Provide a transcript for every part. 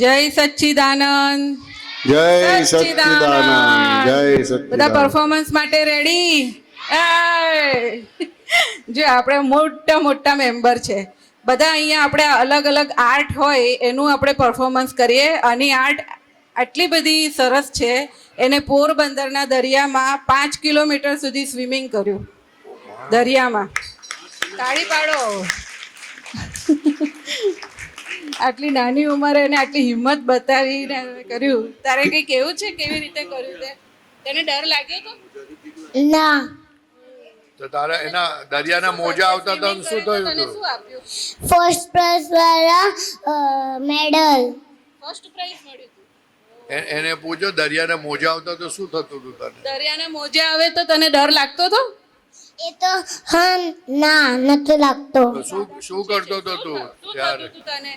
જય સચ્ચિદાનંદ. જય સચ્ચિદાનંદ. જય બધા સચ્ચિદાનંદ. પરફોર્મન્સ માટે રેડી? જો આપણે મોટા મોટા મેમ્બર છે બધા અહીંયા. આપણે અલગ અલગ આર્ટ હોય એનું આપણે પરફોર્મન્સ કરીએ. આની આર્ટ આટલી બધી સરસ છે. એને પોરબંદરના દરિયામાં 5 કિલોમીટર સુધી સ્વિમિંગ કર્યું દરિયામાં. તાળી પાડો. આટલી નાની ઉંમરે એને આટલી હિંમત બતાવીને કર્યું. તારે કંઈ કેવું છે કેવી રીતે કર્યું તે? તને ડર લાગ્યો તો? ના. તો તારા એના દરિયાના મોજા આવતા તો શું થયું તને હતું? શું આપ્યું? ફર્સ્ટ પ્રાઇઝ વાળા મેડલ. ફર્સ્ટ પ્રાઇઝ મળ્યું હતું. એને પૂછો દરિયાના મોજા આવતા તો શું થતું હતું તને? દરિયાના મોજા આવે તો તને ડર લાગતો હતો? એ તો હા ના નથી લાગતો. તો શું કરતો હતો તું શું ત્યારે? થતું હતું તને?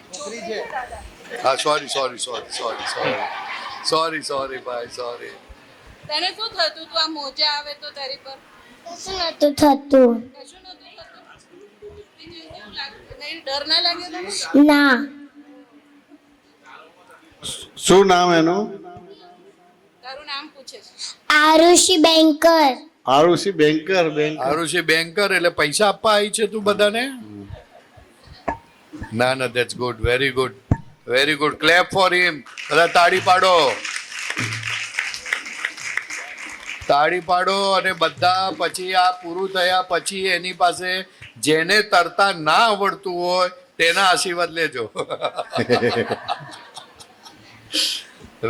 હા સોરી ભાઈ સોરી. તને શું થતું હતું આ મોજા આવે તો તારી પર? કશું નતું થતું. કશું નતું થતું? કેવું લાગતું? નહીં, ડર ના લાગ્યો તને? ના. શું નામ એનું? તારું નામ પૂછે છે. Arushi banker. Arushi banker. Arushi banker એટલે પૈસા આપવા આવી છે તું બધાને? ના that's good. Very good. Clap for him. બધા તાળી પાડો અને બધા પછી આ પૂરું થયા પછી એની પાસે જેને તરતા ના આવડતું હોય તેના આશીર્વાદ લેજો.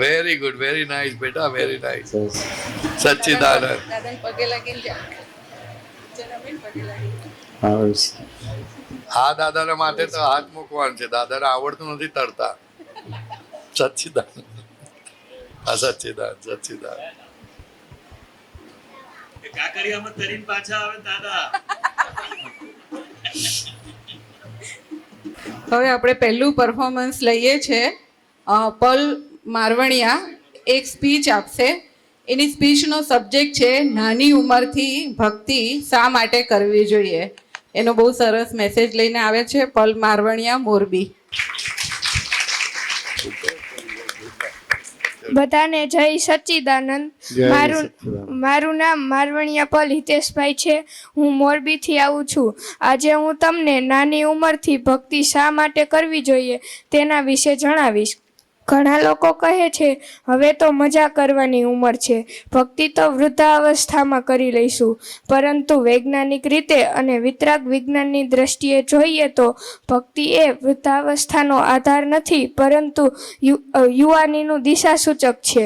Very good. વેરી નાઇસ બેટા. Very nice. સચ્ચિદાનંદ. દાદાને પગે લાગીને જા. જનાબેન પગે લાગીને. આ દાદાના માથે તો હાથ મૂકવાનું છે. દાદાને આવડતું નથી તરતા. સચ્ચિદાનંદ. કાકરિયામાં તરીને પાછા આવે દાદા. હવે આપણે પહેલું પરફોર્મન્સ લઈએ છે. પલ મારવણિયા એક સ્પીચ આપશે. એની સ્પીચનો સબ્જેક્ટ છે નાની ઉંમરથી ભક્તિ શા માટે કરવી જોઈએ. એનો બહુ સરસ મેસેજ લઈને આવે છે પલ મારવણિયા, મોરબી. બધાને જય સચ્ચિદાનંદ. મારું નામ મારવણિયા પલ હિતેશભાઈ છે. હું મોરબીથી આવું છું. આજે હું તમને નાની ઉંમરથી ભક્તિ શા માટે કરવી જોઈએ તેના વિશે જણાવીશ. ઘણા લોકો કહે છે હવે તો મજા કરવાની ઉંમર છે, ભક્તિ તો વૃદ્ધાવસ્થામાં કરી લઈશું. પરંતુ વૈજ્ઞાનિક રીતે અને વિતરાગ વિજ્ઞાનની દ્રષ્ટિએ જોઈએ તો ભક્તિ એ વૃદ્ધાવસ્થાનો આધાર નથી, પરંતુ યુવાનીનું દિશાસૂચક છે.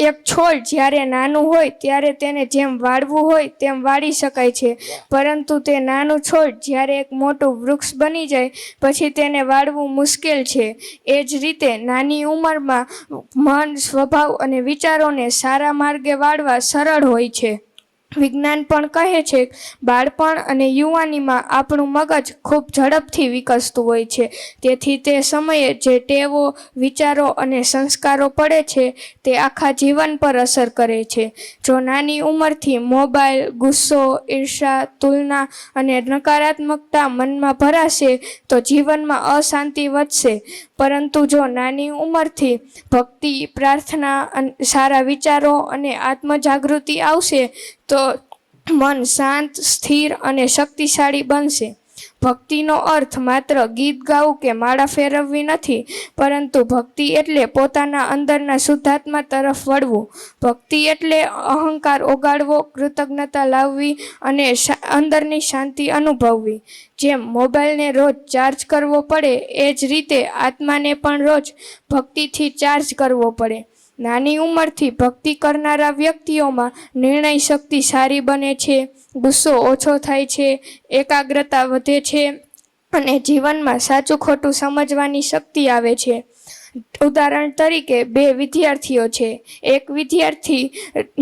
એક છોડ જ્યારે નાનું હોય ત્યારે તેને જેમ વાળવું હોય તેમ વાળી શકાય છે, પરંતુ તે નાનું છોડ જ્યારે એક મોટું વૃક્ષ બની જાય પછી તેને વાળવું મુશ્કેલ છે. એ જ રીતે નાની ઉંમરમાં મન, સ્વભાવ અને વિચારોને સારા માર્ગે વાળવા સરળ હોય છે. વિજ્ઞાન પણ કહે છે બાળપણ અને યુવાનીમાં આપણું મગજ ખૂબ ઝડપથી વિકસતું હોય છે. તેથી તે સમયે જે ટેવો, વિચારો અને સંસ્કારો પડે છે તે આખા જીવન પર અસર કરે છે. જો નાની ઉંમરથી મોબાઈલ, ગુસ્સો, ઈર્ષા, તુલના અને નકારાત્મકતા મનમાં ભરાશે તો જીવનમાં અશાંતિ વધશે. પરંતુ જો નાની ઉંમરથી ભક્તિ, પ્રાર્થના, સારા વિચારો અને આત્મજાગૃતિ આવશે તો મન શાંત, સ્થિર અને શક્તિશાળી બનશે. ભક્તિનો અર્થ માત્ર ગીત ગાવું કે માળા ફેરવવી નથી, પરંતુ ભક્તિ એટલે પોતાના અંદરના શુદ્ધાત્મા તરફ વળવું. ભક્તિ એટલે અહંકાર ઓગાળવો, કૃતજ્ઞતા લાવવી અને અંદરની શાંતિ અનુભવવી. જેમ મોબાઈલને રોજ ચાર્જ કરવો પડે એ જ રીતે આત્માને પણ રોજ ભક્તિથી ચાર્જ કરવો પડે. નાની ઉંમરથી ભક્તિ કરનારા વ્યક્તિઓમાં નિર્ણય શક્તિ સારી બને છે, ગુસ્સો ઓછો થાય છે, એકાગ્રતા વધે છે અને જીવનમાં સાચું ખોટું સમજવાની શક્તિ આવે છે. ઉદાહરણ તરીકે 2 વિદ્યાર્થીઓ છે. એક વિદ્યાર્થી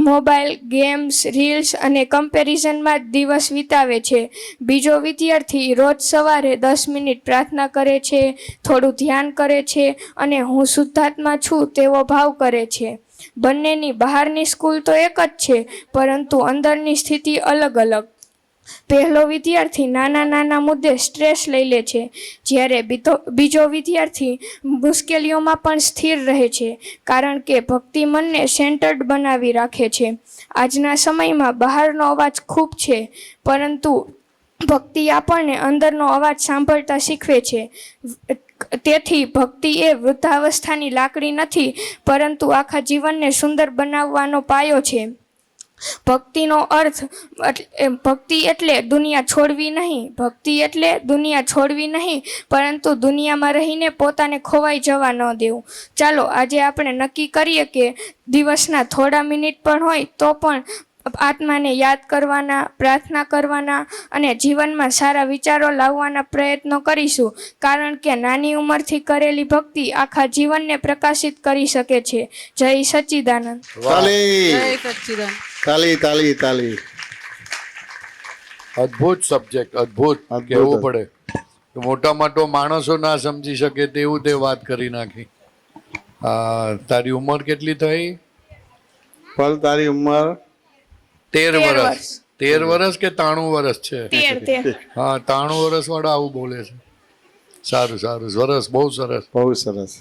મોબાઈલ, ગેમ્સ, રીલ્સ અને કમ્પેરિઝનમાં દિવસ વિતાવે છે. બીજો વિદ્યાર્થી રોજ સવારે 10 મિનિટ પ્રાર્થના કરે છે, થોડું ધ્યાન કરે છે અને હું શુદ્ધાત્મા છું તેવો ભાવ કરે છે. બંનેની બહારની સ્કૂલ તો એક જ છે, પરંતુ અંદરની સ્થિતિ અલગ અલગ. પહેલો વિદ્યાર્થી નાના નાના મુદ્દે સ્ટ્રેસ લઈ લે છે, જ્યારે બીજો વિદ્યાર્થી મુશ્કેલીઓમાં પણ સ્થિર રહે છે, કારણ કે ભક્તિ મનને સેન્ટર્ડ બનાવી રાખે છે. આજના સમયમાં બહારનો અવાજ ખૂબ છે, પરંતુ ભક્તિ આપણને અંદરનો અવાજ સાંભળતા શીખવે છે. તેથી ભક્તિ એ વૃદ્ધાવસ્થાની લાકડી નથી, પરંતુ આખા જીવનને સુંદર બનાવવાનો પાયો છે. ભક્તિનો અર્થ ભક્તિ એટલે દુનિયા છોડવી નહીં. ભક્તિ એટલે દુનિયા છોડવી નહીં, પરંતુ દુનિયામાં રહીને પોતાને ખોવાઈ જવા ન દેવું. ચાલો આજે આપણે નક્કી કરીએ કે દિવસના થોડા મિનિટ પણ હોય તો પણ આત્માને યાદ કરવાના, પ્રાર્થના કરવાના અને જીવનમાં સારા વિચારો લાવવાના પ્રયત્નો કરીશું, કારણ કે નાની ઉંમરથી કરેલી ભક્તિ આખા જીવનને પ્રકાશિત કરી શકે છે. જય સચ્ચિદાનંદ. તાલી જય સચ્ચિદાનંદ. તાલી તાલી તાલી. અદ્ભુત સબ્જેક્ટ, અદ્ભુત અદ્ભુત. કહેવું પડે. મોટામાં તો માણસો ના સમજી શકે તેવું તે વાત કરી નાખી. તારી ઉંમર કેટલી થઈ? પલ તારી ઉંમર 13 વર્ષ. 13 વર્ષ કે 93 વર્ષ છે? 13. હા, 93 વર્ષ વાળા આવું બોલે છે. સારું સારું, સરસ, બહુ સરસ. બહુ સરસ.